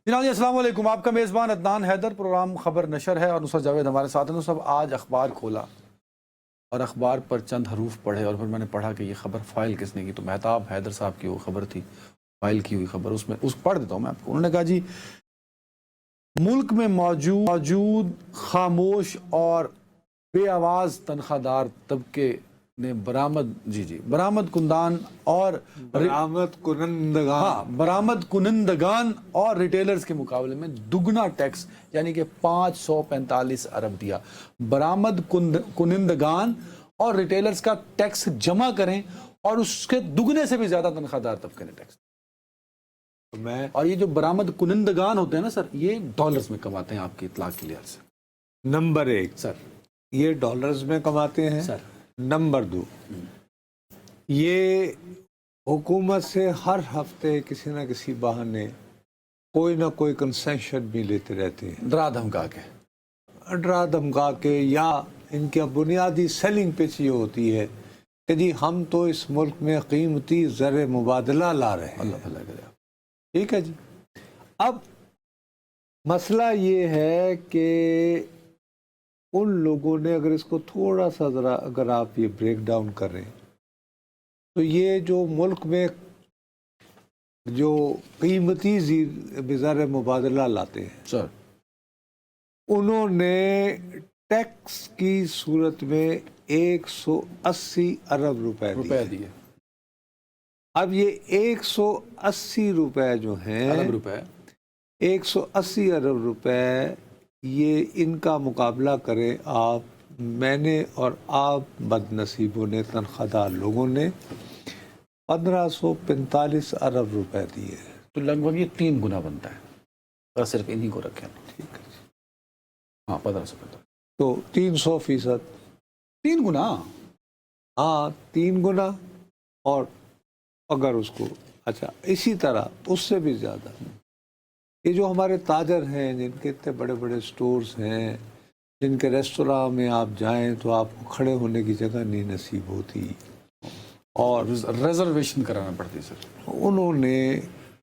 جناب السلام علیکم، آپ کا میزبان عدنان حیدر، پروگرام خبر نشر ہے اور نصرت جاوید ہمارے ساتھ ہیں۔ صاحب آج اخبار کھولا اور اخبار پر چند حروف پڑھے اور پھر میں نے پڑھا کہ یہ خبر فائل کس نے کی، تو مہتاب حیدر صاحب کی وہ خبر تھی، فائل کی ہوئی خبر، اس پڑھ دیتا ہوں میں آپ کو۔ انہوں نے کہا جی ملک میں موجود خاموش اور بے آواز تنخواہ دار طبقے نے برآمد کنندگان اور ریٹیلرز کے مقابلے میں دگنا ٹیکس یعنی کہ 545 ارب دیا۔ برآمد کنندگان اور ریٹیلرز کا ٹیکس جمع کریں اور اس کے دگنے سے بھی زیادہ تنخواہ دار طبقے نے ٹیکس۔ اور یہ جو برآمد کنندگان ہوتے ہیں نا سر، یہ ڈالرز میں کماتے ہیں، آپ کی اطلاع کے لحاظ سے۔ نمبر 1 سر یہ ڈالرز میں کماتے ہیں سر۔ نمبر 2 یہ حکومت سے ہر ہفتے کسی نہ کسی بہانے کوئی نہ کوئی کنسیشن بھی لیتے رہتے ہیں، ڈرا دھمکا کے یا ان کی بنیادی سیلنگ پچ یہ ہوتی ہے کہ جی ہم تو اس ملک میں قیمتی زر مبادلہ لا رہے ہیں۔ اللہ بھلا کرے۔ ٹھیک ہے جی۔ اب مسئلہ یہ ہے کہ ان لوگوں نے اگر اس کو تھوڑا سا ذرا اگر آپ یہ بریک ڈاؤن کریں تو یہ جو ملک میں جو قیمتی زر مبادلہ لاتے ہیں سر، انہوں نے ٹیکس کی صورت میں 180 ارب روپے دیے۔ اب یہ 180 روپے جو ہیں 180 ارب روپے، یہ ان کا مقابلہ کریں آپ، میں نے اور آپ بد نصیبوں نے، تنخواہ دار لوگوں نے 1545 ارب روپے دیے، تو لگ بھگ یہ 3 گنا بنتا ہے اگر صرف انہی کو رکھیں۔ ٹھیک ہے جی۔ ہاں 1545 تو 300%، 3 گنا۔ ہاں 3 گنا، اور اگر اس کو اچھا اسی طرح اس سے بھی زیادہ، یہ جو ہمارے تاجر ہیں جن کے اتنے بڑے بڑے سٹورز ہیں، جن کے ریستوراں میں آپ جائیں تو آپ کو کھڑے ہونے کی جگہ نہیں نصیب ہوتی، اور ریزرویشن کرانا پڑتی سر، انہوں نے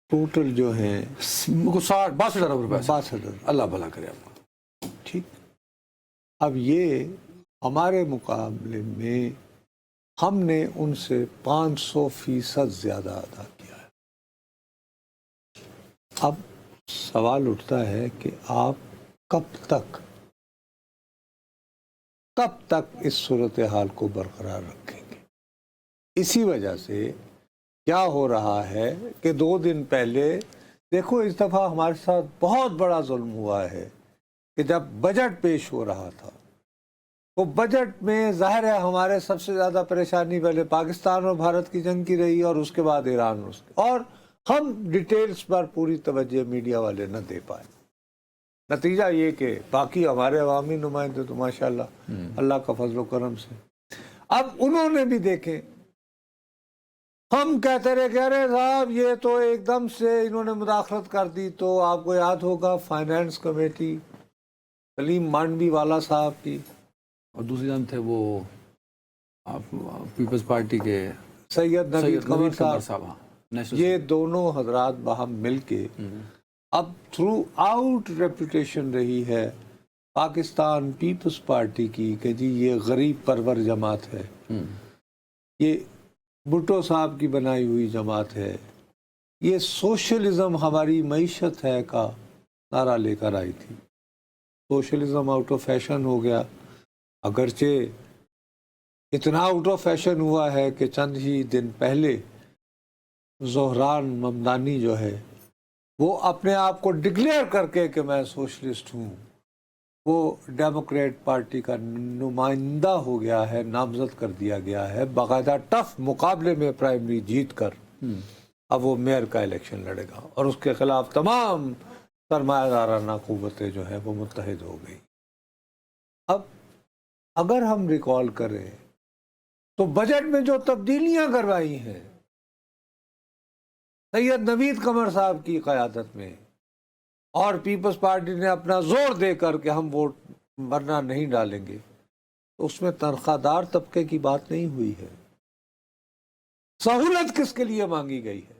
ٹوٹل جو ہیں 62 ارب روپے۔ 62۔ اللہ بھلا کرے آپ کو۔ ٹھیک۔ اب یہ ہمارے مقابلے میں ہم نے ان سے 500% زیادہ ادا کیا ہے۔ اب سوال اٹھتا ہے کہ آپ کب تک اس صورتحال کو برقرار رکھیں گے؟ اسی وجہ سے کیا ہو رہا ہے کہ 2 دن پہلے دیکھو، اس دفعہ ہمارے ساتھ بہت بڑا ظلم ہوا ہے کہ جب بجٹ پیش ہو رہا تھا، وہ بجٹ میں ظاہر ہے ہمارے سب سے زیادہ پریشانی پہلے پاکستان اور بھارت کی جنگ کی رہی، اور اس کے بعد ایران، اور ہم ڈیٹیلز پر پوری توجہ میڈیا والے نہ دے پائے۔ نتیجہ یہ کہ باقی ہمارے عوامی نمائندے تو ماشاءاللہ اللہ کا فضل و کرم سے، اب انہوں نے بھی دیکھیں، ہم کہتے رہے کہ ارے صاحب یہ تو ایک دم سے انہوں نے مداخلت کر دی۔ تو آپ کو یاد ہوگا فائنانس کمیٹی سلیم مانڈوی والا صاحب کی، اور دوسری جانب تھے وہ پیپلز پارٹی کے سید نوید قمر صاحب، یہ نیشنل دونوں حضرات باہم مل کے اب تھرو آؤٹ ریپوٹیشن رہی ہے پاکستان پیپلز پارٹی کی کہ جی یہ غریب پرور جماعت ہے، یہ بھٹو صاحب کی بنائی ہوئی جماعت ہے، یہ سوشلزم ہماری معیشت ہے کا نعرہ لے کر آئی تھی۔ سوشلزم آؤٹ آف فیشن ہو گیا، اگرچہ اتنا آؤٹ آف فیشن ہوا ہے کہ چند ہی دن پہلے زہران ممدانی جو ہے وہ اپنے آپ کو ڈکلیئر کر کے کہ میں سوشلسٹ ہوں، وہ ڈیموکریٹ پارٹی کا نمائندہ ہو گیا ہے، نامزد کر دیا گیا ہے، باقاعدہ ٹف مقابلے میں پرائمری جیت کر اب وہ میئر کا الیکشن لڑے گا، اور اس کے خلاف تمام سرمایہ دارانہ قوتیں جو ہیں وہ متحد ہو گئی۔ اب اگر ہم ریکال کریں تو بجٹ میں جو تبدیلیاں کروائی ہیں سید نوید قمر صاحب کی قیادت میں، اور پیپلز پارٹی نے اپنا زور دے کر کہ ہم ووٹ ورنہ نہیں ڈالیں گے، تو اس میں تنخواہ دار طبقے کی بات نہیں ہوئی ہے۔ سہولت کس کے لیے مانگی گئی ہے؟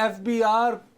FBI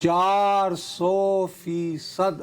400%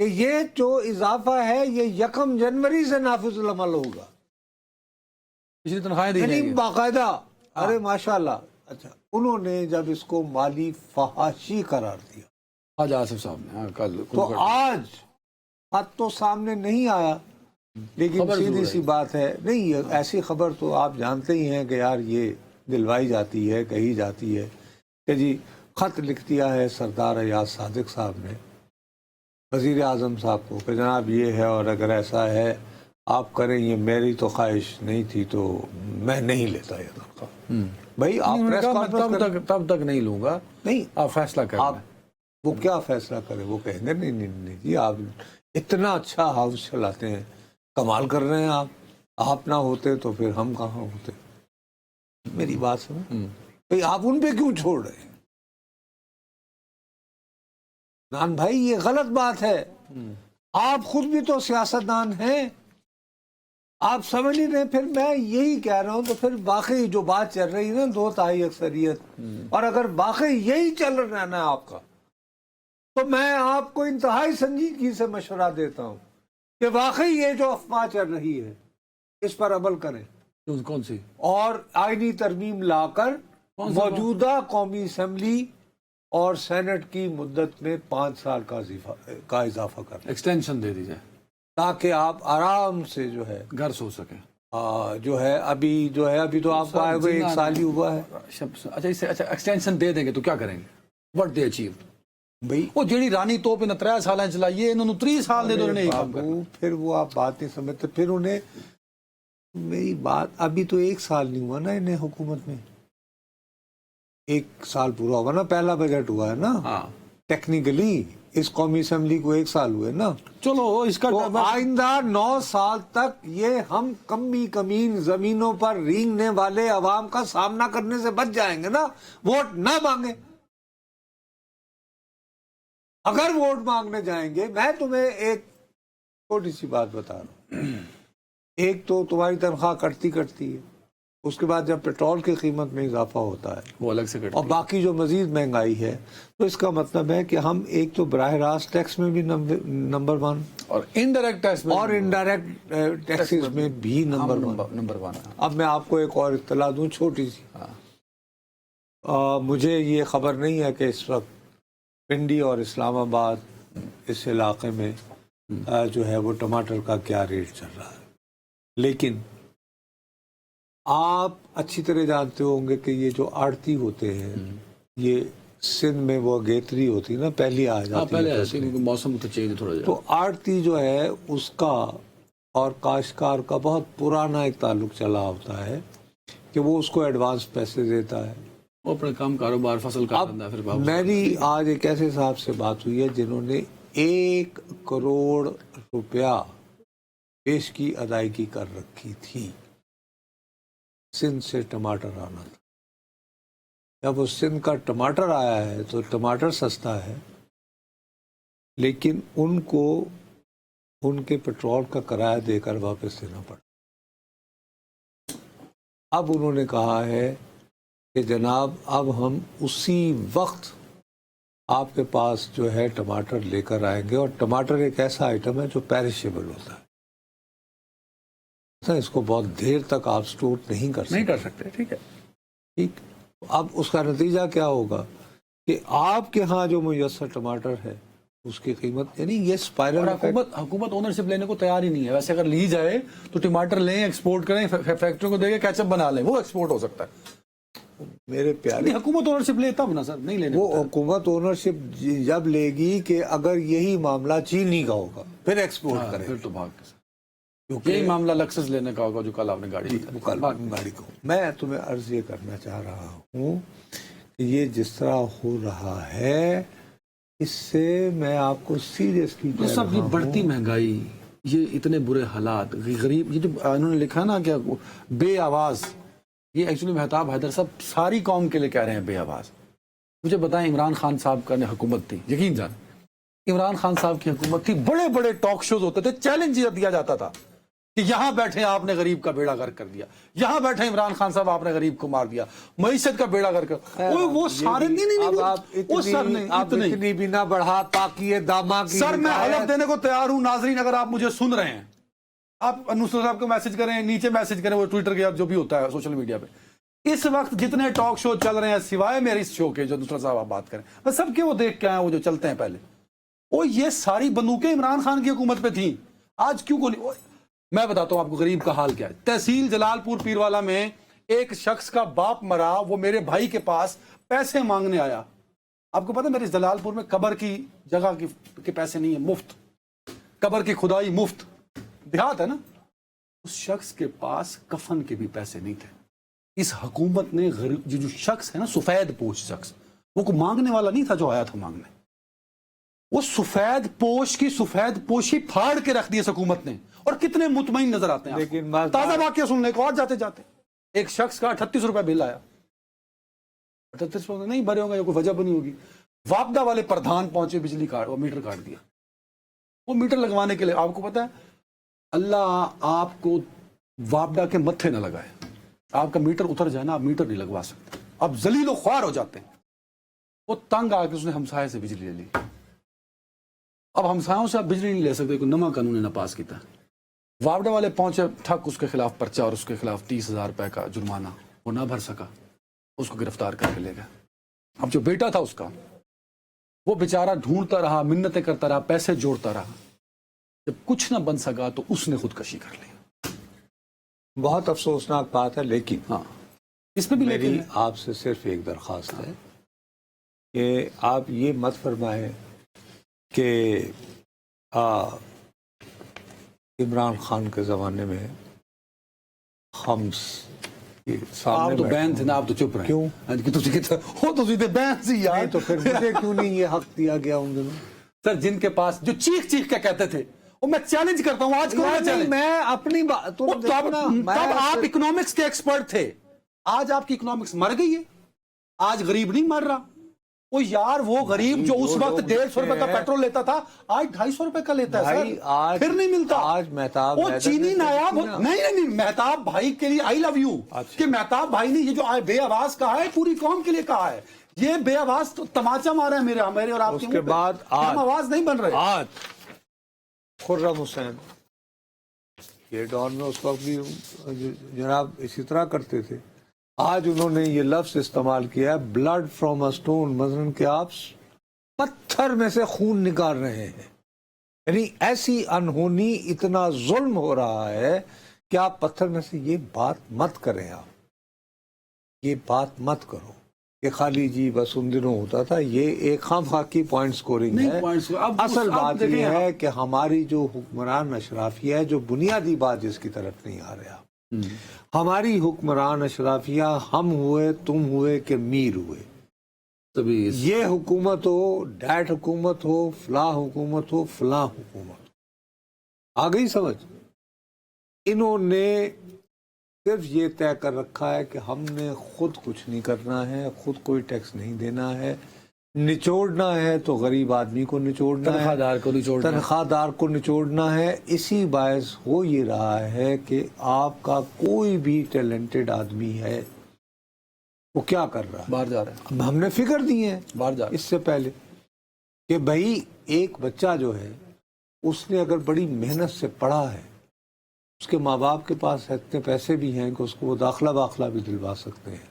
کہ یہ جو اضافہ ہے یہ 1 جنوری سے نافذ العمل ہوگا، پچھلی تنخواہیں دی یعنی جائیں گی۔ باقاعدہ۔ ارے ماشاءاللہ۔ اچھا، انہوں نے جب اس کو مالی فحاشی قرار دیا آج آصف صاحب نے، ہاں، کل تو آج خط تو سامنے نہیں آیا، لیکن خبر ضرور سیدھی سی ہے۔ بات ہے، نہیں یہ ایسی خبر تو آپ جانتے ہی ہیں کہ یار یہ دلوائی جاتی ہے، کہی جاتی ہے کہ جی خط لکھ دیا ہے سردار ایاز صادق صاحب نے وزیر اعظم صاحب کو کہ جناب یہ ہے، اور اگر ایسا ہے آپ کریں، یہ میری تو خواہش نہیں تھی تو میں نہیں لیتا یہ تنخواہ۔ بھائی آپ انہوں نے پریس کہا میں کانفرنس کریں۔ تب تک نہیں لوں گا، نہیں، آپ فیصلہ کر آپ لیں۔ وہ کیا فیصلہ کریں، وہ کہیں گے نہیں نہیں نہیں جی آپ اتنا اچھا ہاؤس چلاتے ہیں، کمال کر رہے ہیں آپ نہ ہوتے تو پھر ہم کہاں ہوتے۔ میری بات سنیں بھئی آپ ان پہ کیوں چھوڑ رہے ہیں؟ نان بھائی یہ غلط بات ہے، آپ خود بھی تو سیاستدان ہیں، آپ سمجھ نہیں رہے۔ پھر میں یہی کہہ رہا ہوں تو پھر واقعی جو بات چل رہی ہے نا 2/3 اکثریت، اور اگر واقعی یہی چل رہنا ہے آپ کا تو میں آپ کو انتہائی سنجیدگی سے مشورہ دیتا ہوں کہ واقعی یہ جو افواہ چل رہی ہے اس پر عمل کریں، کون سی؟ اور آئینی ترمیم لا کر موجودہ قومی اسمبلی اور سینٹ کی مدت میں 5 سال کا اضافہ کریں، ایکسٹینشن دے دیجئے تاکہ آپ آرام سے جو ہے گھر سو سکیں۔ جو ہے ابھی تو آپ کو آئے ہوئے 1 سال ہی ہوا ہے اچھا ایکسٹینشن دے دیں گے تو کیا کریں گے؟ وٹ دے اچیو بھائی۔ وہ جیڑی رانی توپ انہیں 3 سال چلائیے، انہوں نے 3 سال دے دو انہیں کام کرنا۔ بابو پھر وہ آپ بات نہیں سمجھتے، پھر انہیں میری بات ابھی تو 1 سال نہیں ہوا نا انہیں حکومت میں، 1 سال پورا ہوگا نا، پہلا بجٹ ہوا ہے نا ہاں ٹیکنیکلی، اس قومی اسمبلی کو 1 سال ہوئے نا، چلو اس کا تو آئندہ 9 سال تک یہ ہم کمی کمین زمینوں پر رینگنے والے عوام کا سامنا کرنے سے بچ جائیں گے نا، ووٹ نہ مانگیں۔ اگر ووٹ مانگنے جائیں گے، میں تمہیں ایک چھوٹی سی بات بتا رہا ہوں، ایک تو تمہاری تنخواہ کٹتی ہے، اس کے بعد جب پیٹرول کی قیمت میں اضافہ ہوتا ہے وہ الگ سے اور باقی جو مزید مہنگائی ہے، تو اس کا مطلب ہے کہ ہم ایک تو براہ راست ٹیکس میں بھی نمبر 1 اور انڈائریکٹ ٹیکس میں اور انڈائریکٹ ٹیکسز میں بھی نمبر 1۔ اب میں آپ کو ایک اور اطلاع دوں چھوٹی سی، مجھے یہ خبر نہیں ہے کہ اس وقت پنڈی اور اسلام آباد اس علاقے میں جو ہے وہ ٹماٹر کا کیا ریٹ چل رہا ہے، لیکن آپ اچھی طرح جانتے ہوں گے کہ یہ جو آڑتی ہوتے ہیں، یہ سندھ میں وہ اگیتری ہوتی نا، پہلی آ جاتی ہے، موسم تو چینج تھوڑا تو آڑتی جو ہے اس کا اور کاشتکار کا بہت پرانا ایک تعلق چلا ہوتا ہے کہ وہ اس کو ایڈوانس پیسے دیتا ہے، وہ اپنے کام کاروبار فصل کا بندہ پھر واپس۔ میری آج ایک ایسے صاحب سے بات ہوئی ہے جنہوں نے 1 کروڑ روپیہ پیش کی ادائیگی کر رکھی تھی، سندھ سے ٹماٹر آنا تھا۔ جب وہ سندھ کا ٹماٹر آیا ہے تو ٹماٹر سستا ہے، لیکن ان کو ان کے پیٹرول کا کرایہ دے کر واپس دینا پڑا۔ اب انہوں نے کہا ہے کہ جناب اب ہم اسی وقت آپ کے پاس جو ہے ٹماٹر لے کر آئیں گے، اور ٹماٹر ایک ایسا آئٹم ہے جو پیرشیبل ہوتا ہے، اس کو بہت دیر تک آپ سٹور نہیں کر سکتے۔ ٹھیک ہے، ٹھیک، اب اس کا نتیجہ کیا ہوگا کہ آپ کے ہاں جو میسر ٹماٹر ہے اس کی قیمت، یعنی یہ اسپائرل حکومت اونرشپ لینے کو تیار ہی نہیں ہے۔ ویسے اگر لی جائے تو ٹماٹر لیں، ایکسپورٹ کریں، فیکٹریوں کو دے کے کیچپ بنا لیں، وہ ایکسپورٹ ہو سکتا ہے۔ میرے پیارے، حکومت اونرشپ لے تب نا سر، نہیں لینے وہ حکومت اونرشپ جب لے گی کہ اگر یہی معاملہ چینی کا ہوگا پھر ایکسپورٹ کرے، پھر تو بھاگ یہی معاملہ لکسس لینے کا ہوگا جو کل آپ نے گاڑی کو۔ میں تمہیں عرض یہ کرنا چاہ رہا ہوں کہ یہ جس طرح ہو رہا ہے اس سے میں آپ کو سیریسلی کہہ رہا ہوں، یہ بڑھتی مہنگائی، یہ اتنے برے حالات، غریب، یہ جو انہوں نے لکھا نا کہ بے آواز، یہ ایکچولی مہتاب حیدر صاحب ساری قوم کے لیے کہہ رہے ہیں بے آواز۔ مجھے بتائیں، عمران خان صاحب کا حکومت تھی، یقین جان عمران خان صاحب کی حکومت تھی، بڑے بڑے ٹاک شوز ہوتے تھے، چیلنج دیا جاتا تھا کہ یہاں بیٹھے آپ نے غریب کا بیڑا غرق کر دیا, یہاں بیٹھے عمران خان صاحب آپ نے غریب کو مار دیا, معیشت کا بیڑا غرق کر, وہ سارے آپ اتنی بھی نہ بڑھا تاکہ داما کی سر میں حلف دینے کو تیار ہوں. ناظرین اگر آپ مجھے سن رہے ہیں, آپ نصرت صاحب کو میسج کریں, نیچے میسج کریں, وہ ٹویٹر کے جو بھی ہوتا ہے سوشل میڈیا پہ. اس وقت جتنے ٹاک شو چل رہے ہیں سوائے میرے اس شو کے جو نصرت صاحب آپ بات کریں, بس سب کے وہ دیکھ کے آئے وہ جو چلتے ہیں پہلے, وہ یہ ساری بندوقیں عمران خان کی حکومت پہ تھیں. آج کیوں کو نہیں؟ میں بتاتا ہوں آپ کو غریب کا حال کیا ہے. تحصیل جلال پور پیروالا میں ایک شخص کا باپ مرا, وہ میرے بھائی کے پاس پیسے مانگنے آیا. آپ کو پتا میرے جلال پور میں قبر کی جگہ کے پیسے نہیں ہیں, مفت قبر کی کھدائی مفت, دیہات ہے نا. اس شخص کے پاس کفن کے بھی پیسے نہیں تھے. اس حکومت نے جو شخص ہے نا سفید پوش شخص, وہ کوئی مانگنے والا نہیں تھا جو آیا تھا مانگنے, وہ سفید پوش کی سفید پوشی پھاڑ کے رکھ دی اس حکومت نے. اور کتنے مطمئن نظر آتے ہیں. لیکن تازہ واقعہ سننے کو اور جاتے جاتے ایک شخص کا 38 روپے بل آیا, 38 روپے نہیں بھرے ہوں گے, کوئی وجہ بنی ہوگی. وابدہ والے پردھان پہنچے, بجلی کاٹ, وہ میٹر کاٹ دیا. وہ میٹر لگوانے کے لیے آپ کو پتا ہے اللہ آپ کو وابدہ کے متھے نہ لگائے, آپ کا میٹر اتر جائے نا, آپ میٹر نہیں لگوا سکتے, آپ ذلیل و خوار ہو جاتے ہیں. وہ تنگ آ کے اس نے ہمسائے سے بجلی لے لی. اب ہمسایوں سے آپ بجلی نہیں لے سکتے, کوئی نواں قانون نے پاس کیتا. وابڈا والے پہنچے, ٹھک اس کے خلاف پرچہ اور اس کے خلاف 30,000 روپے کا جرمانہ, وہ نہ بھر سکا, اس کو گرفتار کر کے لے گئے. اب جو بیٹا تھا اس کا, وہ بیچارہ ڈھونڈتا رہا, منتیں کرتا رہا, پیسے جوڑتا رہا. جب کچھ نہ بن سکا تو اس نے خودکشی کر لی. بہت افسوسناک بات ہے. لیکن ہاں اس میں بھی میری آپ سے صرف ایک درخواست ہے کہ آپ یہ مت فرمائیں کہ عمران خان کے زمانے میں ہم آپ تو بین تھے نا, آپ تو چپ رہے. کیوں؟ وہ تو سیدھے بین سی یار. تو پھر مجھے کیوں نہیں یہ حق دیا گیا ان دنوں؟ سر جن کے پاس جو چیخ چیخ کے کہتے تھے, وہ میں چیلنج کرتا ہوں آج کو. میں اپنی بات تب آپ اکنامکس کے ایکسپرٹ تھے, آج آپ کی اکنامکس مر گئی ہے. آج غریب نہیں مر رہا. وہ یار وہ غریب جو اس وقت 150 روپے کا پیٹرول لیتا تھا, آج 250 روپے کا لیتا ہے سر. پھر نہیں ملتا. آج مہتاب وہ چینی نایاب نہیں, مہتاب بھائی کے لیے آئی لو یو, کہ مہتاب بھائی نے یہ جو بے آواز کہا ہے پوری قوم کے لیے کہا ہے. یہ بے آواز تماچا مارا ہے میرے اور آپ اس کے بعد ہم آواز نہیں بن رہے. آج خرم حسین یہ ڈان میں اس وقت بھی جناب اسی طرح کرتے تھے. آج انہوں نے یہ لفظ استعمال کیا ہے بلڈ فرام اے اسٹون, مثلاً کہ آپ پتھر میں سے خون نکال رہے ہیں. یعنی ایسی انہونی, اتنا ظلم ہو رہا ہے کہ آپ پتھر میں سے یہ بات مت کریں. آپ یہ بات مت کرو کہ خالی جی بس ان دنوں ہوتا تھا. یہ ایک خام خاکی پوائنٹ سکورنگ ہے. اصل بات یہ ہے کہ ہماری جو حکمران اشرافیہ ہے, جو بنیادی بات جس کی طرف نہیں آ رہا, ہماری حکمران اشرافیہ ہم ہوئے, تم ہوئے کہ میر ہوئے. یہ حکومت ہو, ڈیٹ حکومت ہو, فلاں حکومت ہو, فلاں حکومت ہو, آ گئی سمجھ. انہوں نے صرف یہ طے کر رکھا ہے کہ ہم نے خود کچھ نہیں کرنا ہے, خود کوئی ٹیکس نہیں دینا ہے, نچوڑنا ہے تو غریب آدمی کو نچوڑنا ہے, تنخواہ دار کو نچوڑنا ہے. اسی باعث ہو یہ رہا ہے کہ آپ کا کوئی بھی ٹیلنٹڈ آدمی ہے وہ کیا کر رہا ہے, باہر جا رہا ہے. اب ہم نے فکر دی ہے باہر جا رہا ہے. اس سے پہلے کہ بھائی ایک بچہ جو ہے اس نے اگر بڑی محنت سے پڑھا ہے, اس کے ماں باپ کے پاس اتنے پیسے بھی ہیں کہ اس کو وہ داخلہ بھی دلوا سکتے ہیں,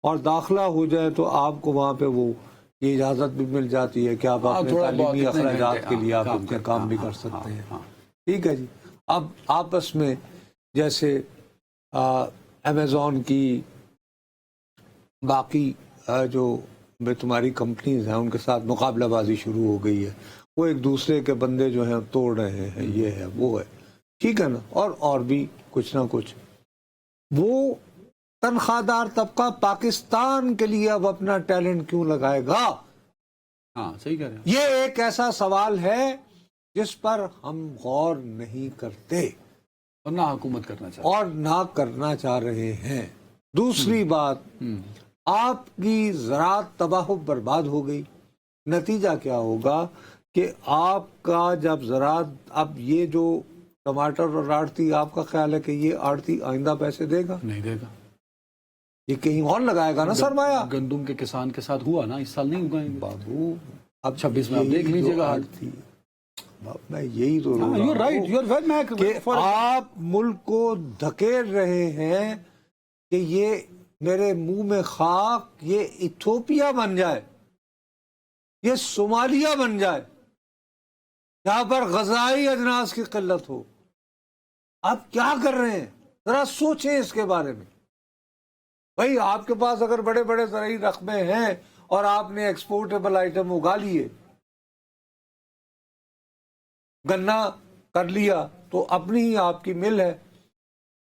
اور داخلہ ہو جائے تو آپ کو وہاں پہ وہ یہ اجازت بھی مل جاتی ہے کہ آپ اپنے تعلیمی اخراجات کے لیے آپ ان کے کام بھی کر سکتے ہیں. ٹھیک ہے جی. اب آپس میں جیسے امیزون کی باقی جو تمہاری کمپنیز ہیں ان کے ساتھ مقابلہ بازی شروع ہو گئی ہے. وہ ایک دوسرے کے بندے جو ہیں توڑ رہے ہیں, یہ ہے وہ ہے, ٹھیک ہے نا. اور بھی کچھ نہ کچھ. وہ تنخواہ دار طبقہ پاکستان کے لیے اب اپنا ٹیلنٹ کیوں لگائے گا؟ ہاں صحیح کہہ رہے ہیں. یہ ایک ایسا سوال ہے جس پر ہم غور نہیں کرتے اور نہ حکومت کرنا چاہتے اور نہ کرنا چاہ رہے ہیں. دوسری بات, آپ کی زراعت تباہ و برباد ہو گئی. نتیجہ کیا ہوگا کہ آپ کا جب زراعت, اب یہ جو ٹماٹر اور آڑتی، آپ کا خیال ہے کہ یہ آڑتی آئندہ پیسے دے گا؟ نہیں دے گا. یہ کہیں اور لگائے گا نا سرمایہ. گندم کے کسان کے ساتھ ہوا نا، اس سال نہیں اگائیں گے. بابو اب 26 میں آپ دیکھ یہی لیجیے جو گا. آڑتی، میں یہی تو ہاں، you're right, you're well, میں کہ آپ ملک کو دھکیل رہے ہیں کہ یہ میرے منہ میں خاک، یہ ایتھوپیا بن جائے، یہ صومالیہ بن جائے، جہاں پر غذائی اجناس کی قلت ہو. آپ کیا کر رہے ہیں؟ ذرا سوچیں اس کے بارے میں. بھائی آپ کے پاس اگر بڑے بڑے زرعی رقبے ہیں اور آپ نے ایکسپورٹیبل آئٹم اگا لیے، گنا کر لیا، تو اپنی ہی آپ کی مل ہے.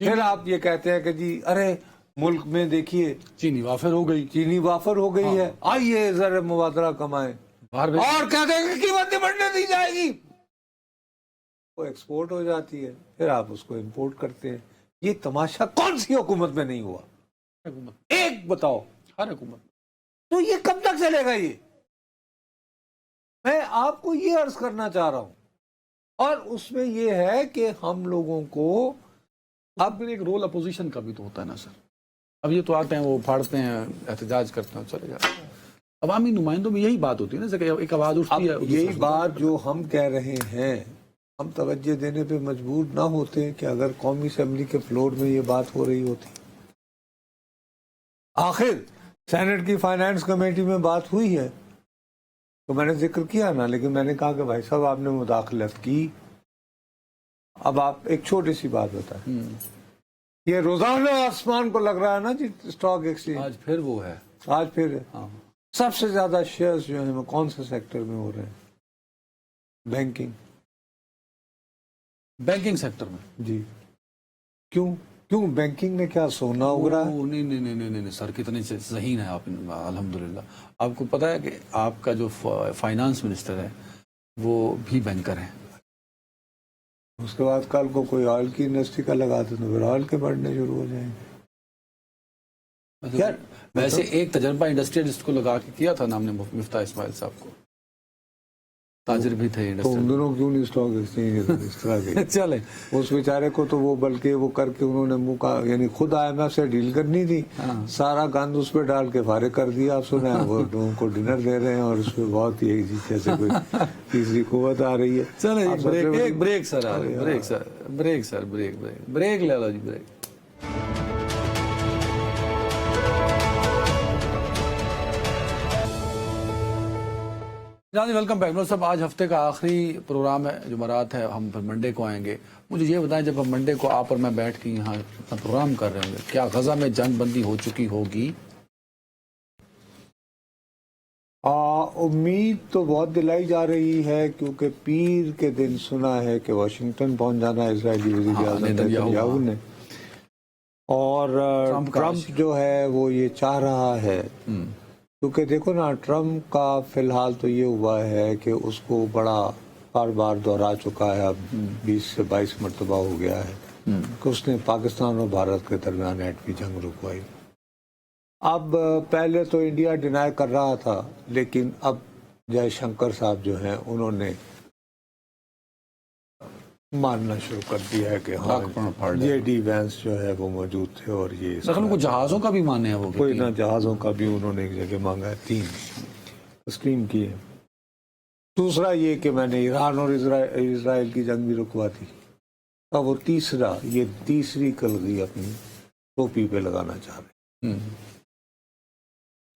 پھر آپ یہ کہتے ہیں کہ جی ارے ملک میں دیکھیے چینی وافر ہو گئی، چینی وافر ہو گئی ہے، آئیے زر مبادلہ کمائیں، باہر اور کہتے ہیں کہ قیمت نہیں بڑھنے دی جائے گی. وہ ایکسپورٹ ہو جاتی ہے، پھر آپ اس کو امپورٹ کرتے ہیں. یہ تماشا کون سی حکومت میں نہیں ہوا؟ حکومت، ایک بتاؤ. ہر حکومت. تو یہ کب تک چلے گا؟ یہ میں آپ کو یہ عرض کرنا چاہ رہا ہوں. اور اس میں یہ ہے کہ ہم لوگوں کو اب ایک رول اپوزیشن کا بھی تو ہوتا ہے نا سر. اب یہ تو آتے ہیں، وہ پھاڑتے ہیں، احتجاج کرتے ہیں، چلے جاتے ہیں. عوامی نمائندوں میں یہی بات ہوتی ہے نا کہ ایک آواز اٹھتی ہے. اب یہی بات جو ہم کہہ رہے ہیں، ہم توجہ دینے پہ مجبور نہ ہوتے کہ اگر قومی اسمبلی کے فلور میں یہ بات ہو رہی ہوتی. آخر سینٹ کی فائنانس کمیٹی میں بات ہوئی ہے تو میں نے ذکر کیا نا، لیکن میں نے کہا کہ بھائی صاحب آپ نے مداخلت کی. اب آپ ایک چھوٹی سی بات بتائیں، یہ روزانہ آسمان کو لگ رہا ہے نا جی اسٹاک ایکسچینج، آج پھر وہ ہے. آج پھر ہے. ہاں، سب سے زیادہ شیئرز جو ہیں وہ کون سے سیکٹر میں ہو رہے ہیں؟ بینکنگ سیکٹر میں. جی. کیوں بینکنگ میں کیا سونا اگ رہا ہے؟ نہیں سر، کتنے ذہین ہیں آپ الحمدللہ. آپ کو پتا ہے کہ آپ کا جو فائنانس منسٹر ہے وہ بھی بینکر ہیں. اس کے بعد کل کو کوئی آئل کی انڈسٹری کا لگا دے تو پھر آئل کے بڑھنے شروع ہو جائیں گے. ویسے ایک تجربہ انڈسٹریلسٹ کو لگا کے کیا تھا نا ہم نے، مفتاح اسماعیل صاحب کو، تاجر بھی تھے تو ان دونوں کیوں نہیں اسٹاک ایکسچینج اس طرح کے؟ چلے اس بیچارے کو تو وہ بلکہ وہ کر کے انہوں نے منہ کا، یعنی خود IMF سے ڈیل کرنی تھی، سارا گند اس پہ ڈال کے فارغ کر دیا. آپ سنا ہے وہ لوگوں کو ڈنر دے رہے ہیں اور اس پہ بہت ہی جیسے کوئی تیسری قوت آ رہی ہے. چلے بریک سر، بریک لے لو جی، بریک. Welcome back. صاحب آج ہفتے کا آخری پروگرام ہے، جمعرات ہے، ہم پھر منڈے کو آئیں گے. مجھے یہ بتائیں، جب ہم منڈے کو آپ اور میں بیٹھ کے یہاں اپنا پروگرام کر رہے ہوں گے، کیا غزہ میں جنگ بندی ہو چکی ہوگی؟ امید تو بہت دلائی جا رہی ہے، کیونکہ پیر کے دن سنا ہے کہ واشنگٹن پہنچ جانا ہے اسرائیلی وزیر اعظم نیتنیاہو نے، اور ٹرمپ جو ہے وہ یہ چاہ رہا ہے. کیونکہ دیکھو نا، ٹرمپ کا فی الحال تو یہ ہوا ہے کہ اس کو بڑا بار دہرا چکا ہے، اب 20 سے 22 مرتبہ ہو گیا ہے کہ اس نے پاکستان اور بھارت کے درمیان ایٹمی جنگ رکوائی. اب پہلے تو انڈیا ڈینائی کر رہا تھا، لیکن اب جے شنکر صاحب جو ہیں انہوں نے ماننا شروع کر دیا ہے کہ ہاں جے ڈی وینس جو ہے وہ موجود تھے، اور یہ کو جہازوں کا بھی مانے ہیں وہ، کوئی نہ جہازوں کا بھی انہوں نے ایک جگہ مانگا ہے، 3 تسلیم کیے. دوسرا یہ کہ میں نے ایران اور اسرائیل کی جنگ بھی رکوا دی. اب وہ تیسری کلگی اپنی ٹوپی پہ لگانا چاہ رہے ہیں.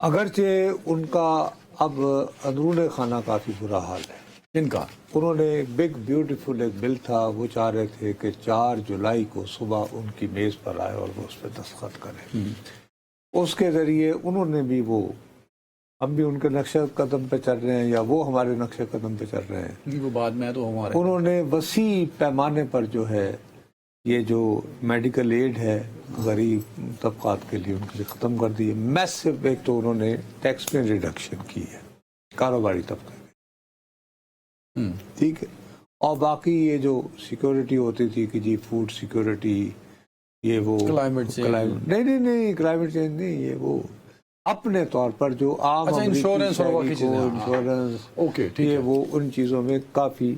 اگرچہ ان کا اب اندرون خانہ کافی برا حال ہے. ان کا انہوں نے بگ بیوٹیفل ایک بل تھا، وہ چاہ رہے تھے کہ 4 جولائی کو صبح ان کی میز پر آئے اور وہ اس پہ دستخط کریں. اس کے ذریعے انہوں نے بھی ہم بھی ان کے نقشہ قدم پہ چل رہے ہیں یا وہ ہمارے نقشہ قدم پہ چل رہے ہیں. وہ بعد میں تو ہمارے انہوں نے وسیع پیمانے پر جو ہے یہ جو میڈیکل ایڈ ہے غریب طبقات کے لیے ان کے لیے ختم کر دی ہے. میسو ایک تو انہوں نے ٹیکس میں ریڈکشن کی ہے کاروباری طبقے میں، ٹھیک ہے. اور باقی یہ جو سیکورٹی ہوتی تھی کہ جی فوڈ سیکورٹی، یہ وہ کلائمیٹ چینج، نہیں کلائمیٹ چینج نہیں، یہ وہ اپنے طور پر جو عام انشورنس یہ وہ ان چیزوں میں کافی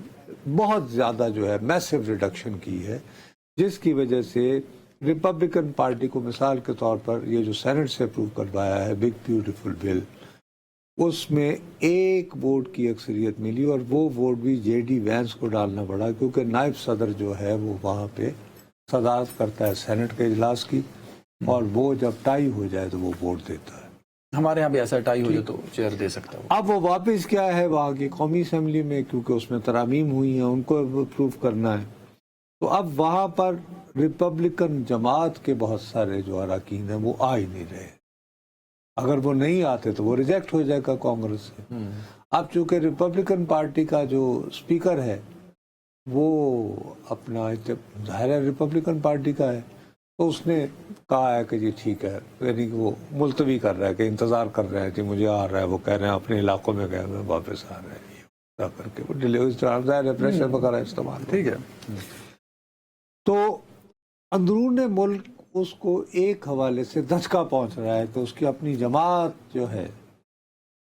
بہت زیادہ جو ہے میسو ریڈکشن کی ہے، جس کی وجہ سے ریپبلکن پارٹی کو مثال کے طور پر یہ جو سینٹ سے اپروو کروایا ہے بگ بیوٹیفل بل، اس میں ایک ووٹ کی اکثریت ملی اور وہ ووٹ بھی جے ڈی وینس کو ڈالنا پڑا، کیونکہ نائب صدر جو ہے وہ وہاں پہ صدارت کرتا ہے سینٹ کے اجلاس کی، اور وہ جب ٹائی ہو جائے تو وہ ووٹ دیتا ہے۔ ہمارے یہاں بھی ایسا ٹائی ہو جائے تو چیئر دے سکتا ہے۔ اب وہ واپس کیا ہے وہاں کی قومی اسمبلی میں، کیونکہ اس میں ترامیم ہوئی ہیں، ان کو اپروو کرنا ہے، تو اب وہاں پر ریپبلکن جماعت کے بہت سارے جو اراکین ہیں وہ آ ہی نہیں رہے، اگر وہ نہیں آتے تو وہ ریجیکٹ ہو جائے گا کانگریس سے۔ اب چونکہ ریپبلکن پارٹی کا جو اسپیکر ہے وہ اپنا ظاہر ہے ریپبلکن پارٹی کا ہے، تو اس نے کہا ہے کہ جی ٹھیک ہے، یعنی کہ وہ ملتوی کر رہا ہے کہ انتظار کر رہے ہیں کہ مجھے آ رہا ہے، وہ کہہ رہے ہیں اپنے علاقوں میں گئے ہوئے واپس آ رہے ہیں، یہ کر کے وہ ڈیلیوری ظاہر ہے پریشر وغیرہ استعمال، ٹھیک ہے۔ تو اندرون ملک اس کو ایک حوالے سے دھچکا پہنچ رہا ہے کہ اس کی اپنی جماعت جو ہے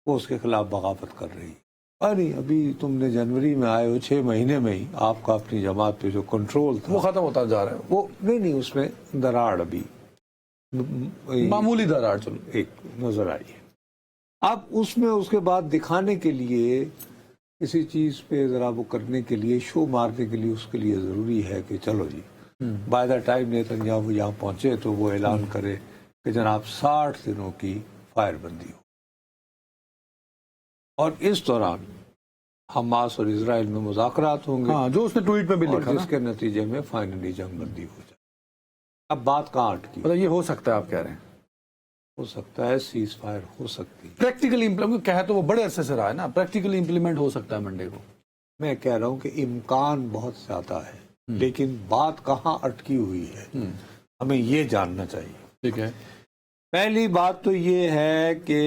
وہ اس کے خلاف بغاوت کر رہی ہے۔ نہیں، ابھی تم نے جنوری میں آئے ہو، 6 مہینے میں ہی آپ کا اپنی جماعت پہ جو کنٹرول تھا وہ ختم ہوتا جا رہا ہے، وہ نہیں، اس میں دراڑ ابھی معمولی دراڑ چلو ایک نظر آئی ہے۔ اب اس میں اس کے بعد دکھانے کے لیے کسی چیز پہ ذرا وہ کرنے کے لیے، شو مارنے کے لیے، اس کے لیے ضروری ہے کہ چلو جی بائی دا ٹائم نیتنیاہو یہاں پہنچے تو وہ اعلان کرے کہ جناب 60 دنوں کی فائر بندی ہو، اور اس دوران حماس اور اسرائیل میں مذاکرات ہوں گے، ہاں جو اس نے ٹویٹ میں بھی اور لکھا جس کے نتیجے میں فائنلی جنگ بندی ہو جائے۔ اب بات کہاں اٹکی؟ مطلب یہ ہو سکتا ہے، آپ کہہ رہے ہیں ہو سکتا ہے سیز فائر ہو سکتی ہے، پریکٹیکلی امپلیمنٹ کہے تو وہ بڑے عرصے سے رہا ہے نا، پریکٹیکلی امپلیمنٹ ہو سکتا ہے منڈے کو۔ میں کہہ رہا ہوں کہ امکان بہت زیادہ ہے، لیکن بات کہاں اٹکی ہوئی ہے ہمیں یہ جاننا چاہیے۔ ٹھیک ہے، پہلی بات تو یہ ہے کہ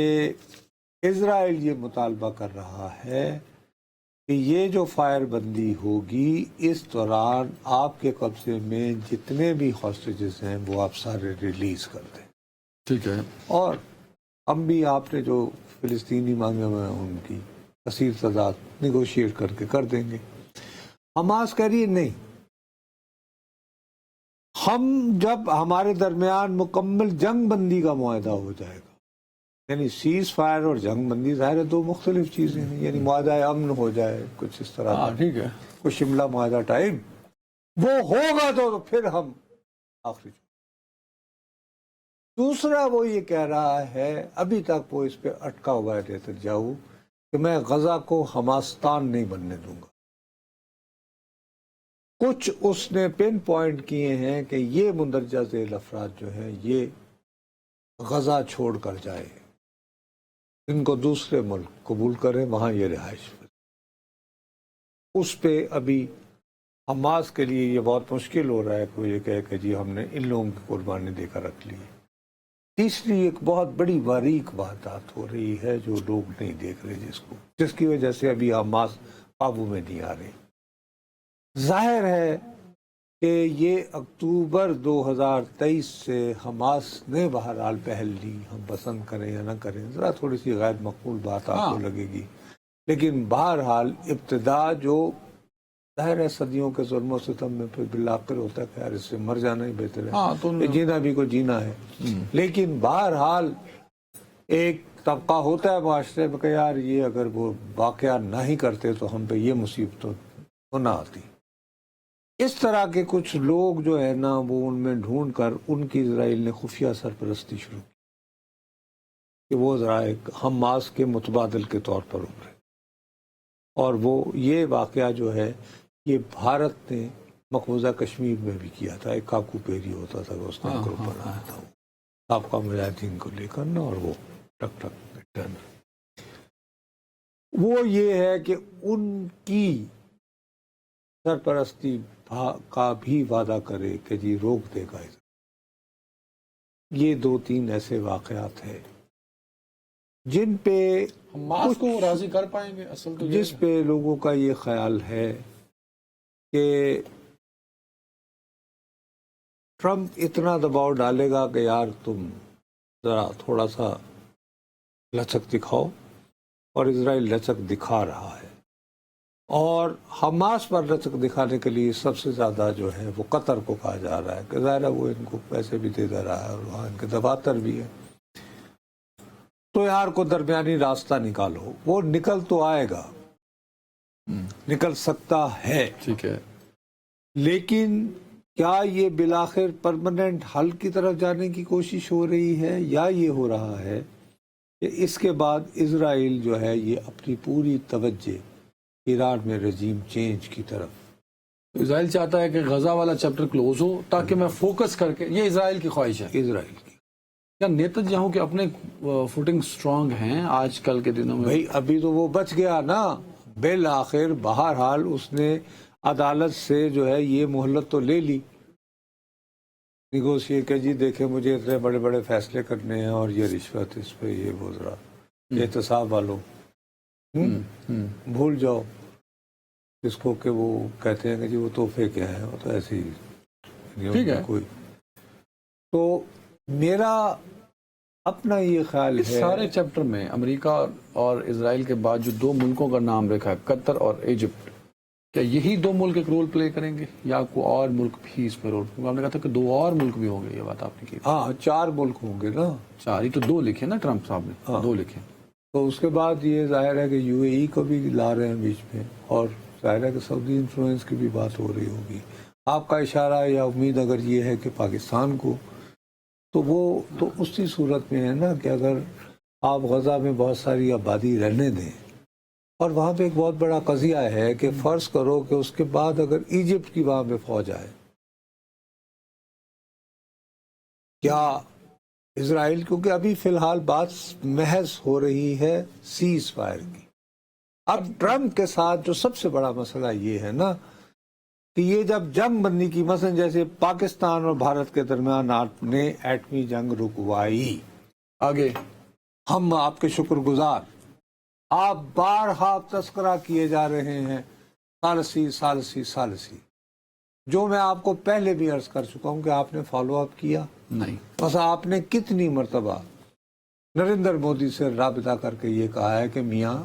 اسرائیل یہ مطالبہ کر رہا ہے کہ یہ جو فائر بندی ہوگی اس دوران آپ کے قبضے میں جتنے بھی ہاسٹیجز ہیں وہ آپ سارے ریلیز کر دیں، ٹھیک ہے، اور ہم بھی آپ نے جو فلسطینی مانگے ہوئے ہیں ان کی کثیر تعداد نیگوشیٹ کر کے کر دیں گے۔ حماس کہہ رہی ہے نہیں، ہم جب ہمارے درمیان مکمل جنگ بندی کا معاہدہ ہو جائے گا، یعنی سیز فائر اور جنگ بندی ظاہر ہے دو مختلف چیزیں ہیں، یعنی معاہدہ امن ہو جائے کچھ اس طرح کا، ٹھیک ہے، کوئی شملہ معاہدہ ٹائم وہ ہوگا تو پھر ہم آخری۔ دوسرا وہ یہ کہہ رہا ہے، ابھی تک وہ اس پہ اٹکا ہوا ہے نیتنیاہو، کہ میں غزہ کو حماستان نہیں بننے دوں گا۔ کچھ اس نے پن پوائنٹ کیے ہیں کہ یہ مندرجہ ذیل افراد جو ہیں یہ غزہ چھوڑ کر جائے، ان کو دوسرے ملک قبول کریں، وہاں یہ رہائش کریں۔ اس پہ ابھی حماس کے لیے یہ بہت مشکل ہو رہا ہے کہ وہ یہ کہے کہ جی ہم نے ان لوگوں کی قربانی دے کر رکھ لی۔ تیسری ایک بہت بڑی باریک بات ہو رہی ہے جو لوگ نہیں دیکھ رہے، جس کی وجہ سے ابھی حماس قابو میں نہیں آ رہے۔ ظاہر ہے کہ یہ اکتوبر 2023 سے حماس نے بہرحال پہل لی، ہم پسند کریں یا نہ کریں، ذرا تھوڑی سی غیر مقبول بات آپ کو لگے گی، لیکن بہرحال ابتدا جو ظاہر ہے صدیوں کے ظلم و ستم میں پھر بالآخر ہوتا ہے کہ یار اس سے مر جانا ہی بہتر ہے، جینا بھی کو جینا ہے، لیکن بہرحال ایک طبقہ ہوتا ہے معاشرے میں کہ یار یہ اگر وہ واقعہ نہ ہی کرتے تو ہم پہ یہ مصیبت تو نہ آتی۔ اس طرح کے کچھ لوگ جو ہے نا وہ ان میں ڈھونڈ کر ان کی اسرائیل نے خفیہ سرپرستی شروع کی کہ وہ ذرا ایک حماس کے متبادل کے طور پر ابھرے، اور وہ یہ واقعہ جو ہے یہ بھارت نے مقبوضہ کشمیر میں بھی کیا تھا، ایک کاکو پیری ہوتا تھا کہ اس نے گروپ بنایا تھا آپ کا مجاہدین کو لے کر نا، اور وہ ٹک ٹک وہ یہ ہے کہ ان کی سرپرستی کا بھی وعدہ کرے کہ جی روک دے گا۔ یہ 2-3 ایسے واقعات ہیں جن پہ حماس کو راضی کر پائیں گے، اصل تو جس پہ لوگوں کا یہ خیال ہے کہ ٹرمپ اتنا دباؤ ڈالے گا کہ یار تم ذرا تھوڑا سا لچک دکھاؤ، اور اسرائیل لچک دکھا رہا ہے۔ اور حماس پر لچک دکھانے کے لیے سب سے زیادہ جو ہے وہ قطر کو کہا جا رہا ہے کہ ظاہر ہے وہ ان کو پیسے بھی دے رہا ہے اور وہاں ان کے دفاتر بھی ہے. تو یار کو درمیانی راستہ نکالو. وہ نکل تو آئے گا, نکل سکتا ہے, ٹھیک ہے. لیکن کیا یہ بالآخر پرماننٹ حل کی طرف جانے کی کوشش ہو رہی ہے, یا یہ ہو رہا ہے کہ اس کے بعد اسرائیل جو ہے یہ اپنی پوری توجہ ایران میں رجیم چینج کی طرف. اسرائیل چاہتا ہے کہ غزہ والا چیپٹر کلوز ہو تاکہ میں فوکس کر کے, یہ اسرائیل کی خواہش ہے. اسرائیل کی کیا نیتنیاہو کے اپنے فوٹنگ سٹرونگ ہیں آج کل کے دنوں میں؟ بھائی ابھی تو وہ بچ گیا نا بالآخر. بہرحال اس نے عدالت سے جو ہے یہ مہلت تو لے لی, نیگوشیٹ کہ جی دیکھیں مجھے اتنے بڑے بڑے فیصلے کرنے ہیں اور یہ رشوت اس پہ یہ وہ ذرا احتساب والوں بھول جاؤ جس کو کہ وہ کہتے ہیں کہ جی وہ تحفے کیا ہیں, وہ تو ایسے ہی ٹھیک ہے. کوئی. تو میرا اپنا یہ خیال اس ہے سارے چیپٹر میں امریکہ اور اسرائیل کے بعد جو دو ملکوں کا نام رکھا ہے, قطر اور ایجپٹ, کیا یہی دو ملک ایک رول پلے کریں گے یا کوئی اور ملک بھی اس میں رول؟ آپ نے کہا تھا کہ دو اور ملک بھی ہوں گے, یہ بات آپ نے کی. ہاں 4 ملک ہوں گے نا. 4 ہی تو 2 لکھے نا ٹرمپ صاحب نے, 2 لکھے. تو اس کے بعد یہ ظاہر ہے کہ یو اے ای کو بھی لا رہے ہیں بیچ میں, اور ظاہر ہے کہ سعودی انفلوئنس کی بھی بات ہو رہی ہوگی. آپ کا اشارہ یا امید اگر یہ ہے کہ پاکستان کو, تو وہ تو اسی صورت میں ہے نا کہ اگر آپ غزہ میں بہت ساری آبادی رہنے دیں, اور وہاں پہ ایک بہت بڑا قضیہ ہے کہ فرض کرو کہ اس کے بعد اگر ایجپٹ کی وہاں پہ فوج آئے, کیا اسرائیل, کیونکہ ابھی فی الحال بات محض ہو رہی ہے سیز فائر کی. اب ٹرمپ کے ساتھ جو سب سے بڑا مسئلہ یہ ہے نا کہ یہ جب جنگ بندی کی, مثلا جیسے پاکستان اور بھارت کے درمیان آپ نے ایٹمی جنگ رکوائی, آگے ہم آپ کے شکر گزار, آپ بارہا تذکرہ کیے جا رہے ہیں ثالثی ثالثی ثالثی, جو میں آپ کو پہلے بھی عرض کر چکا ہوں کہ آپ نے فالو اپ کیا نہیں. بس آپ نے کتنی مرتبہ نریندر مودی سے رابطہ کر کے یہ کہا ہے کہ میاں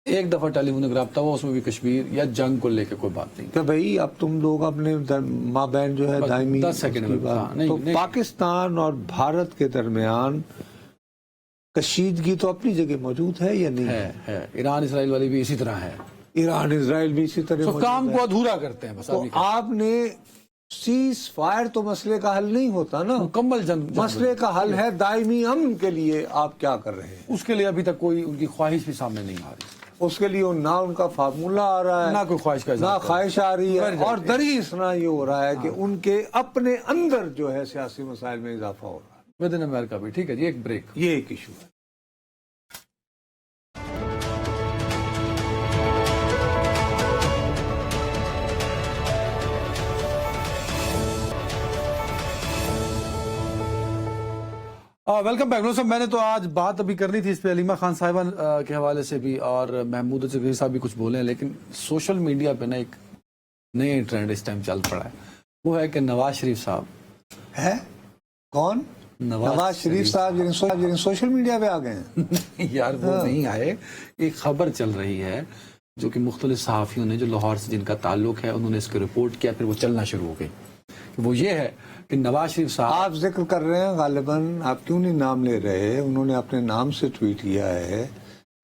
ایک دفعہ ٹیلی فون رابطہ ہوا, اس میں بھی کشمیر یا جنگ کو لے کے کوئی بات نہیں. کہ بھائی اب تم لوگ اپنے مابین جو ہے دائمی 10 سیکنڈ میں تو پاکستان اور بھارت کے درمیان کشیدگی تو اپنی جگہ موجود ہے یا نہیں ہے. ایران اسرائیل والی بھی اسی طرح ہے, ایران اسرائیل بھی اسی طرح موجود کام ہے. کو ادھورا کرتے ہیں بس. تو آپ نے سیز فائر تو مسئلے کا حل نہیں ہوتا نا, مکمل جنگ مسئلے کا حل ہے دائمی امن کے لیے آپ کیا کر رہے ہیں. اس کے لیے ابھی تک کوئی ان کی خواہش بھی سامنے نہیں آ رہی, اس کے لیے نہ ان کا فارمولہ آ رہا ہے, نہ کوئی خواہش کا نہ خواہش آ رہی ہے, اور دریس نہ یہ ہو رہا ہے کہ ان کے اپنے اندر جو ہے سیاسی مسائل میں اضافہ ہو رہا ہے. ود ان امریکہ بھی. ٹھیک ہے جی, ایک بریک. یہ ایک ایشو ہے. Welcome back. صاحب میں نے تو آج بات ابھی کرنی تھی اس پہ علیمہ خان صاحبہ کے حوالے سے بھی, اور محمود چکری صاحب بھی کچھ بولے ہیں, لیکن سوشل میڈیا پہ نا ایک نئے ٹرینڈ اس ٹائم چل پڑا ہے, وہ ہے کہ نواز شریف صاحب ہے. کون؟ نواز شریف صاحب جن سوشل میڈیا پہ آ گئے ہیں. یار وہ نہیں آئے, ایک خبر چل رہی ہے جو کہ مختلف صحافیوں نے جو لاہور سے جن کا تعلق ہے انہوں نے اس کو رپورٹ کیا, پھر وہ چلنا شروع ہو گئی. وہ یہ ہے کہ نواز شریف صاحب, آپ ذکر کر رہے ہیں غالباً, آپ کیوں نہیں نام لے رہے؟ انہوں نے اپنے نام سے ٹویٹ کیا ہے,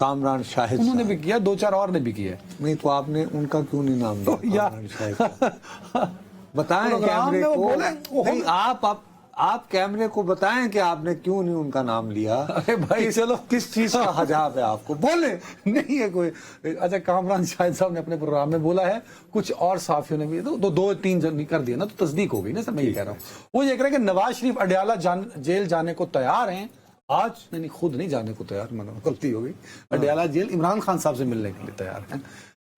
کامران شاہد انہوں نے بھی کیا, 2-4 اور نے بھی کیا. نہیں تو آپ نے ان کا کیوں نہیں نام لیا؟ کامران شاہد بتائیں کیمرے کو, نہیں آپ کیمرے کو بتائیں کہ آپ نے کیوں نہیں ان کا نام لیا. ارے بھائی چلو, کس چیز کا حجاب ہے آپ کو, بولیں. نہیں ہے کوئی. اچھا, کامران شاہد صاحب نے اپنے پروگرام میں بولا ہے, کچھ اور صحافیوں نے بھی 2-3 جن کر دیا نا, تو تصدیق ہو گئی نا سر. میں یہ کہہ رہا ہوں, وہ یہ کہہ رہے ہیں کہ نواز شریف اڈیالہ جیل جانے کو تیار ہیں آج. نہیں خود نہیں جانے کو تیار, غلطی ہو گئی. اڈیالہ جیل عمران خان صاحب سے ملنے کے لیے تیار ہیں,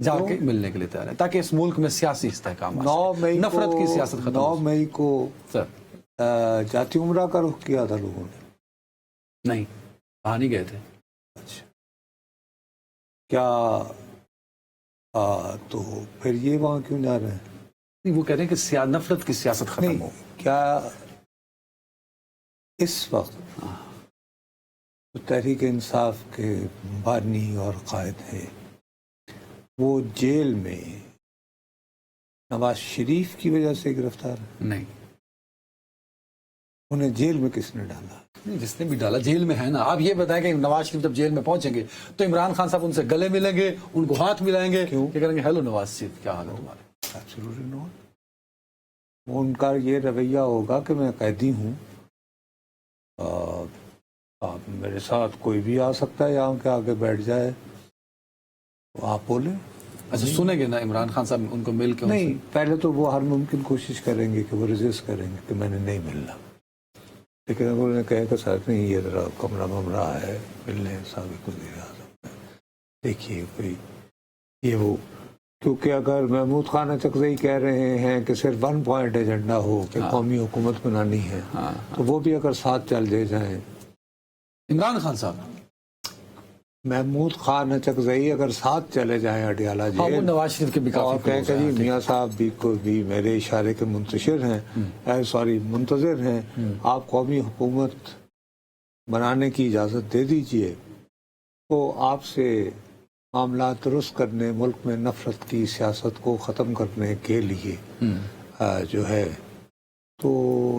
جا کے ملنے کے لیے تیار ہیں, تاکہ اس ملک میں سیاسی استحکام, 9 مئی نفرت کی سیاست ختم. 9 مئی کو سر جاتی عمرہ کا رخ کیا تھا لوگوں نے, نہیں وہاں نہیں گئے تھے. اچھا کیا تو پھر یہ وہاں کیوں جا رہے ہیں؟ نہیں, وہ کہہ رہے ہیں کہ نفرت کی سیاست ختم ہو. کیا اس وقت تحریک انصاف کے بانی اور قائد ہے وہ جیل میں نواز شریف کی وجہ سے گرفتار ہے؟ نہیں انہیں جیل میں کس نے ڈالا؟ نہیں، جس نے بھی ڈالا جیل میں ہے نا. آپ یہ بتائیں کہ نواز شریف جب جیل میں پہنچیں گے تو عمران خان صاحب ان سے گلے ملیں گے, ان کو ہاتھ ملائیں گے, کیوں؟ کہ کریں گے ہیلو نواز شریف کیا حال ہے تمہارا؟ Absolutely not. ان کا یہ رویہ ہوگا کہ میں قیدی ہوں, آپ میرے ساتھ کوئی بھی آ سکتا ہے یہاں کے آگے بیٹھ جائے, تو آپ بولیں. اچھا سنیں گے نا عمران خان صاحب ان کو مل کے؟ نہیں, پہلے تو وہ ہر ممکن کوشش کریں گے کہ وہ ریزسٹ کریں گے کہ میں نے نہیں ملنا, لیکن اگر انہوں نے کہا کہ ساتھ نہیں یہ ذرا کمرہ ممرہ ہے ملنے سابق وزیر اعظم, دیکھیے کوئی یہ وہ, کیونکہ اگر محمود خان اچکزئی کہہ رہے ہیں کہ صرف 1 پوائنٹ ایجنڈا ہو کہ قومی حکومت بنانی ہے, تو وہ بھی اگر ساتھ چل دے جائیں عمران خان صاحب, محمود خان اچکزئی اگر ساتھ چلے جائیں اڈیالہ وہ جیل نواز شریف کے بھی اور کافی کہیں کہ جی میاں صاحب بھی کوئی بھی میرے اشارے کے منتشر ہیں, سوری منتظر ہیں, آپ قومی حکومت بنانے کی اجازت دے دیجئے, تو آپ سے معاملات درست کرنے, ملک میں نفرت کی سیاست کو ختم کرنے کے لیے جو ہے, تو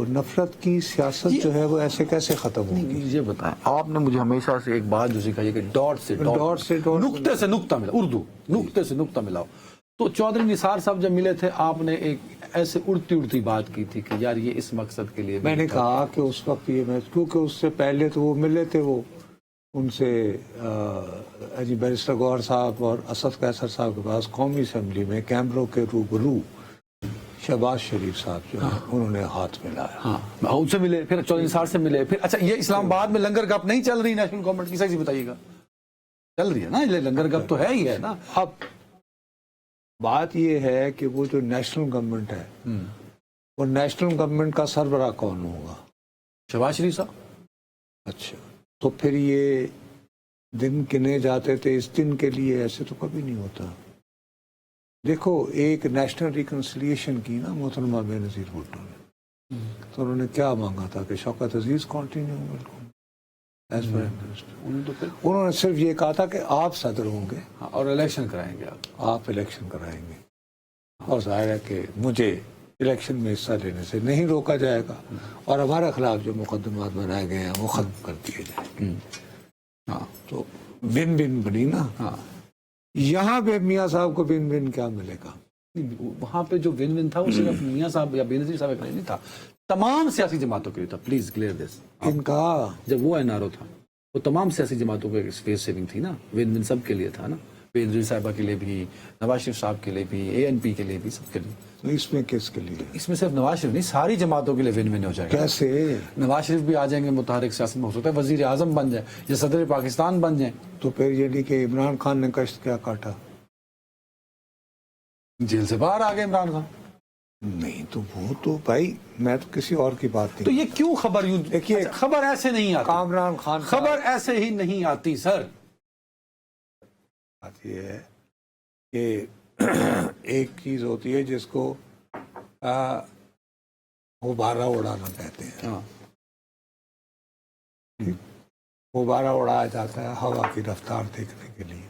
نفرت کی سیاست جو ہے وہ ایسے کیسے ختم ہوگی؟ یہ بتائیں, آپ نے مجھے ہمیشہ سے ایک بات جو سکھائی ہے کہ ڈاٹ سے نقطے سے نقطہ ملا, اردو نقطے سے نقطہ ملاؤ. تو چودھری نثار صاحب جب ملے تھے آپ نے ایک ایسے اڑتی بات کی تھی کہ یار یہ اس مقصد کے لیے, میں نے کہا کہ اس وقت یہ میں, کیونکہ اس سے پہلے تو وہ ملے تھے, وہ ان سے بیرسٹر گوہر صاحب اور اسد قیصر صاحب کے پاس قومی اسمبلی میں کیمروں کے روبرو شہباز شریف صاحب جو ہیں انہوں نے ہاتھ ملایا. ہاں ان سے ملے, پھر چودھری نثار سے ملے, پھر اچھا یہ اسلام آباد میں لنگر گپ نہیں چل رہی نیشنل گورنمنٹ کی, صحیح بتائیے گا, چل رہی ہے نا یہ لنگر گپ تو ہے ہی ہے نا. اب بات یہ ہے کہ وہ جو نیشنل گورنمنٹ ہے وہ نیشنل گورنمنٹ کا سربراہ کون ہوگا؟ شہباز شریف صاحب. اچھا, تو پھر یہ دن گنے جاتے تھے اس دن کے لیے, ایسے تو کبھی نہیں ہوتا. دیکھو ایک نیشنل ریکنسیلیشن کی نا محترمہ بے نظیر بھٹو نے, تو انہوں نے کیا مانگا تھا کہ Shaukat Aziz continue as prime minister. انہوں نے صرف یہ کہا تھا کہ آپ صدر ہوں گے اور الیکشن کرائیں گے, آپ الیکشن کرائیں گے, اور ظاہر ہے کہ مجھے الیکشن میں حصہ لینے سے نہیں روکا جائے گا, اور ہمارے خلاف جو مقدمات بنائے گئے ہیں وہ ختم کر دیے جائیں گے. ہاں تو بن بن بنی نا. ہاں یہاں پہ میاں صاحب کو بن بن کیا ملے گا؟ وہاں پہ جو ون ون تھا وہ صرف میاں صاحب یا بے نظیر صاحب کا نہیں تھا, تمام سیاسی جماعتوں کے لیے تھا. Please clear this. ان کا جب وہ این آر او تھا وہ تمام سیاسی جماعتوں کو اسپیس سیونگ تھی نا, ون ون سب کے لیے تھا نا, بے نظیر صاحبہ کے لیے بھی, نواز شریف صاحب کے لیے بھی, اے این پی کے لیے بھی, سب کے لیے. تو اس میں کس کے لیے؟ اس میں صرف نواز شریف نہیں, ساری جماعتوں کے لیے ون ون ہو جائے گا. کیسے؟ نواز شریف بھی آ جائیں گے متحرک سیاست میں, ہو سکتا ہے وزیر اعظم بن جائیں یا صدر پاکستان بن جائیں. تو پھر یہ نہیں کہ عمران خان نے کشت کیا کاٹا؟ جیل سے باہر آ گئے عمران خان. نہیں تو وہ تو بھائی میں تو کسی اور کی بات تو نہیں. یہ کیوں خبر یوں دیکھیے خبر ایسے نہیں آتی, کامران خان خبر ایسے ہی نہیں آتی سر. بات یہ ہے کہ ایک چیز ہوتی ہے جس کو غبارہ اڑانا کہتے ہیں. ہاں غبارہ اڑایا جاتا ہے ہوا کی رفتار دیکھنے کے لیے.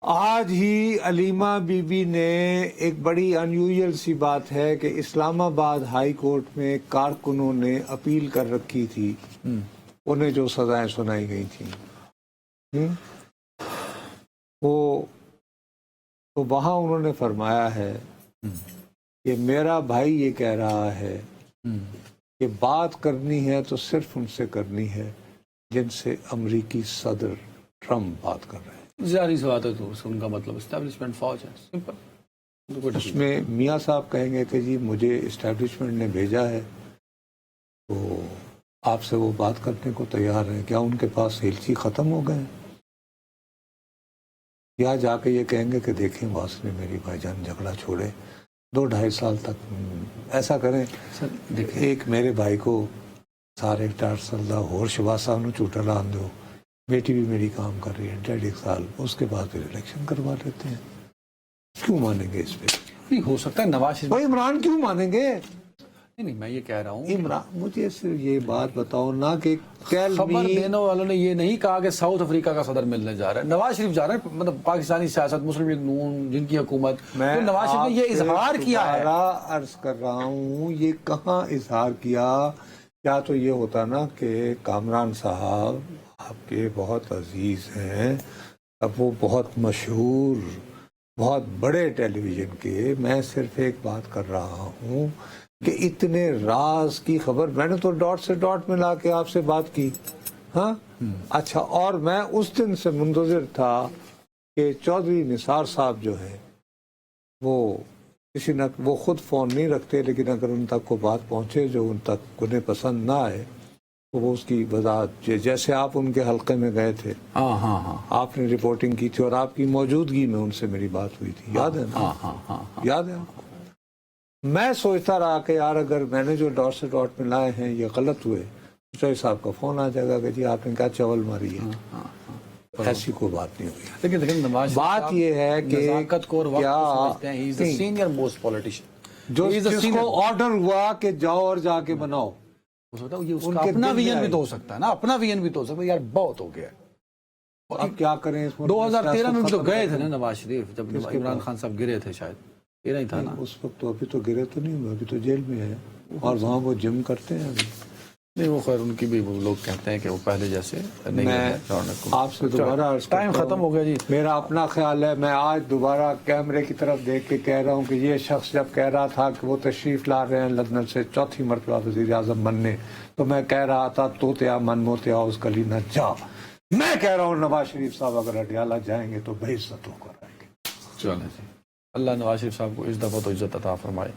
آج ہی علیمہ بی بی نے ایک بڑی انیوژل سی بات ہے کہ اسلام آباد ہائی کورٹ میں کارکنوں نے اپیل کر رکھی تھی, انہیں جو سزائیں سنائی گئی تھیں وہ, تو وہاں انہوں نے فرمایا ہے کہ میرا بھائی یہ کہہ رہا ہے کہ بات کرنی ہے تو صرف ان سے کرنی ہے جن سے امریکی صدر ٹرمپ بات کر رہے ہیں. ظاہری سی بات ہے, تو ان کا مطلب اسٹیبلشمنٹ فوج ہے, سمپل. اس میں میاں صاحب کہیں گے کہ جی مجھے اسٹیبلشمنٹ نے بھیجا ہے تو آپ سے وہ بات کرنے کو تیار ہیں. کیا ان کے پاس ہیلچی ختم ہو گئے؟ یا جا کے یہ کہیں گے کہ دیکھیں باس نے میری بھائی جان جھگڑا چھوڑے 2-2.5 سال تک ایسا کریں. دیکھیں ایک میرے بھائی کو سارے ٹار سلدا اور شباسا نو چوٹا لان دو, بیٹی بھی میری کام کر رہی ہے 1.5 سال, اس کے بعد پھر الیکشن کروا لیتے ہیں. کیوں مانیں گے اس پہ؟ نہیں ہو سکتا ہے نواز شریف, بھائی عمران کیوں مانیں گے؟ نہیں میں یہ کہہ رہا ہوں عمران مجھے صرف یہ بات بتاؤ نا کہ خبر دینے والوں نے یہ نہیں کہا کہ ساؤتھ افریقہ کا صدر ملنے جا رہا ہے، نواز شریف جا رہا ہے، مطلب پاکستانی سیاست، مسلم لیگ نون جن کی حکومت، تو نواز شریف نے یہ اظہار کیا ہے. عرض کر رہا ہوں یہ کہاں اظہار کیا. یا تو یہ ہوتا نا کہ کامران صاحب آپ کے بہت عزیز ہیں، اب وہ بہت مشہور بہت بڑے ٹیلی ویژن کے، میں صرف ایک بات کر رہا ہوں کہ اتنے راز کی خبر میں نے تو ڈاٹ سے ڈاٹ ملا کے آپ سے بات کی. ہاں اچھا، اور میں اس دن سے منتظر تھا کہ چودھری نثار صاحب جو ہے وہ کسی نہ وہ خود فون نہیں رکھتے، لیکن اگر ان تک کو بات پہنچے جو ان تک انہیں پسند نہ آئے تو وہ اس کی وضاحت، جیسے آپ ان کے حلقے میں گئے تھے، آپ نے رپورٹنگ کی تھی اور آپ کی موجودگی میں ان سے میری بات ہوئی تھی، یاد ہے نا؟ یاد ہے آپ کو؟ میں سوچتا رہا کہ یار اگر میں نے جو ڈاٹ سے ڈاٹ ملائے ہیں یہ غلط ہوئے، چوہدری صاحب کا فون آ جائے گا کہ جی آپ نے کیا چاول ماری ہے. ایسی کوئی بات نہیں ہوئی. لیکن نواز بات یہ ہے کہ نزاکت کو اور وقت کو سمجھتے ہیں. He is the senior most politician. جس کو آرڈر ہوا کہ جاؤ اور جا کے بناؤ، اس کا اپنا ویژن بھی تو ہو سکتا ہے نا، اپنا ویژن بھی تو ہو سکتا ہے. یار بہت ہو گیا. اب کیا کریں؟ 2013 میں بھی تو گئے تھے نا نواز شریف، جب عمران خان صاحب گرے تھے، شاید 13 ہی تھا نا اس وقت. تو ابھی تو گرے تو نہیں ہوئے، ابھی تو جیل میں ہے اور وہاں وہ جم کرتے ہیں ابھی. نہیں وہ خیر ان کی بھی وہ لوگ کہتے ہیں کہ وہ پہلے جیسے نہیں. میں آپ سے دوبارہ ٹائم ختم ہو گیا جی. میرا اپنا خیال ہے، میں آج دوبارہ کیمرے کی طرف دیکھ کے کہہ رہا ہوں کہ یہ شخص جب کہہ رہا تھا کہ وہ تشریف لا رہے ہیں لندن سے چوتھی مرتبہ وزیر اعظم بننے، تو میں کہہ رہا تھا توتیا من موتیا اس گلی نہ جا. میں کہہ رہا ہوں نواز شریف صاحب اگر اڈیالہ جائیں گے تو بے عزت ہو کر آئیں گے. چلیں جی، اللہ نواز شریف صاحب کو اس دفعہ تو عزت عطا فرمائے،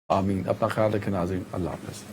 آمین. اپنا خیال رکھیں ناظرین، اللہ حافظ.